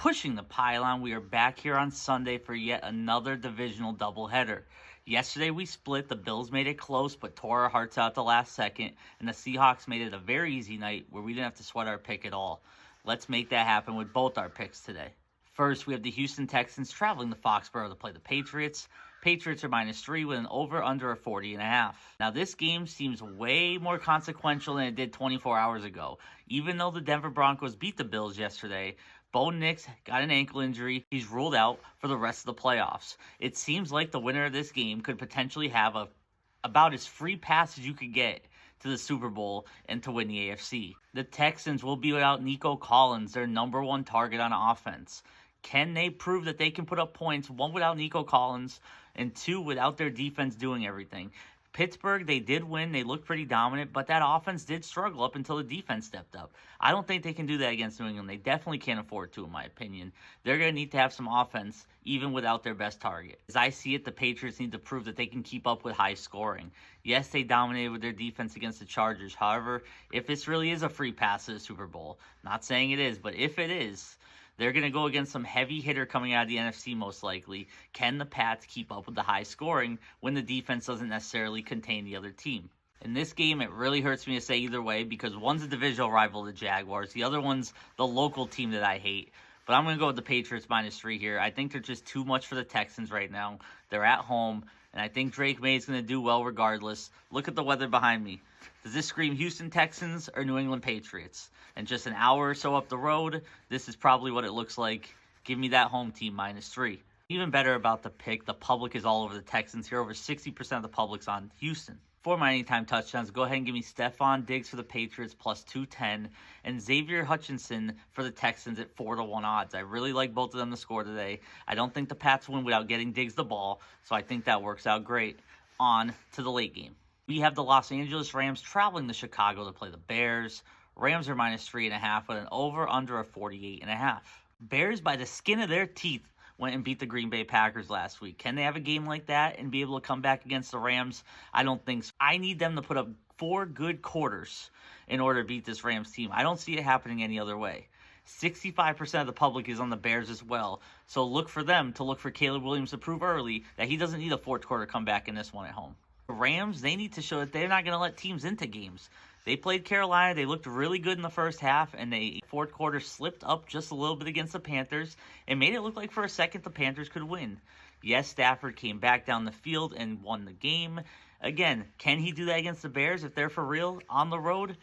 Pushing the pylon, we are back here on Sunday for yet another divisional doubleheader. Yesterday we split, the Bills made it close but tore our hearts out the last second, and the Seahawks made it a very easy night where we didn't have to sweat our pick at all. Let's make that happen with both our picks today. First, we have the Houston Texans traveling to Foxborough to play the Patriots. Patriots are -3 with an over-under of 40.5. Now, this game seems way more consequential than it did 24 hours ago. Even though the Denver Broncos beat the Bills yesterday, Bo Nix got an ankle injury. He's ruled out for the rest of the playoffs. It seems like the winner of this game could potentially have about as free pass as you could get to the Super Bowl and to win the AFC. The Texans will be without Nico Collins, their number one target on offense. Can they prove that they can put up points, one, without Nico Collins, and two, without their defense doing everything? Pittsburgh, they did win. They looked pretty dominant, but that offense did struggle up until the defense stepped up. I don't think they can do that against New England. They definitely can't afford to, in my opinion. They're going to need to have some offense, even without their best target. As I see it, the Patriots need to prove that they can keep up with high scoring. Yes, they dominated with their defense against the Chargers. However, if this really is a free pass to the Super Bowl, not saying it is, but if it is, they're going to go against some heavy hitter coming out of the NFC most likely. Can the Pats keep up with the high scoring when the defense doesn't necessarily contain the other team? In this game, it really hurts me to say either way because one's a divisional rival, the Jaguars. The other one's the local team that I hate. But I'm going to go with the Patriots -3 here. I think they're just too much for the Texans right now. They're at home, and I think Drake May is going to do well regardless. Look at the weather behind me. Does this scream Houston Texans or New England Patriots? And just an hour or so up the road, this is probably what it looks like. Give me that home team -3. Even better about the pick, the public is all over the Texans here. Over 60% of the public's on Houston. For my anytime touchdowns, go ahead and give me Stephon Diggs for the Patriots +210 and Xavier Hutchinson for the Texans at 4-1 odds. I really like both of them to score today. I don't think the Pats win without getting Diggs the ball, so I think that works out great. On to the late game. We have the Los Angeles Rams traveling to Chicago to play the Bears. Rams are -3.5 with an over-under of 48.5. Bears, by the skin of their teeth, went and beat the Green Bay Packers last week. Can they have a game like that and be able to come back against the Rams? I don't think so. I need them to put up 4 good quarters in order to beat this Rams team. I don't see it happening any other way. 65% of the public is on the Bears as well, so look for them to look for Caleb Williams to prove early that he doesn't need a fourth quarter comeback in this one at home. The Rams, they need to show that they're not going to let teams into games. They played Carolina. They looked really good in the first half, and they fourth quarter slipped up just a little bit against the Panthers and made it look like for a second the Panthers could win. Yes, Stafford came back down the field and won the game. Again, can he do that against the Bears if they're for real on the road?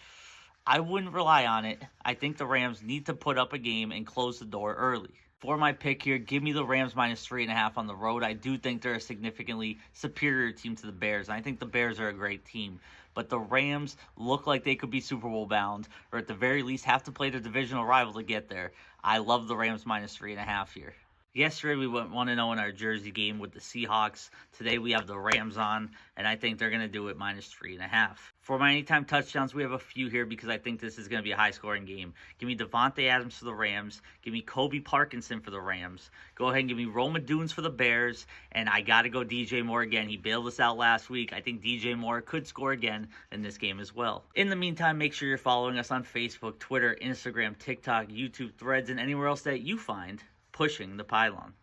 I wouldn't rely on it. I think the Rams need to put up a game and close the door early. For my pick here, give me the Rams -3.5 on the road. I do think they're a significantly superior team to the Bears. And I think the Bears are a great team. But the Rams look like they could be Super Bowl bound, or at the very least have to play their divisional rival to get there. I love the Rams -3.5 here. Yesterday, we went 1-0 in our Jersey game with the Seahawks. Today, we have the Rams on, and I think they're going to do it -3.5. For my anytime touchdowns, we have a few here because I think this is going to be a high-scoring game. Give me Devontae Adams for the Rams. Give me Kobe Parkinson for the Rams. Go ahead and give me Roma Dunes for the Bears. And I got to go DJ Moore again. He bailed us out last week. I think DJ Moore could score again in this game as well. In the meantime, make sure you're following us on Facebook, Twitter, Instagram, TikTok, YouTube, Threads, and anywhere else that you find Pushing the Pylon.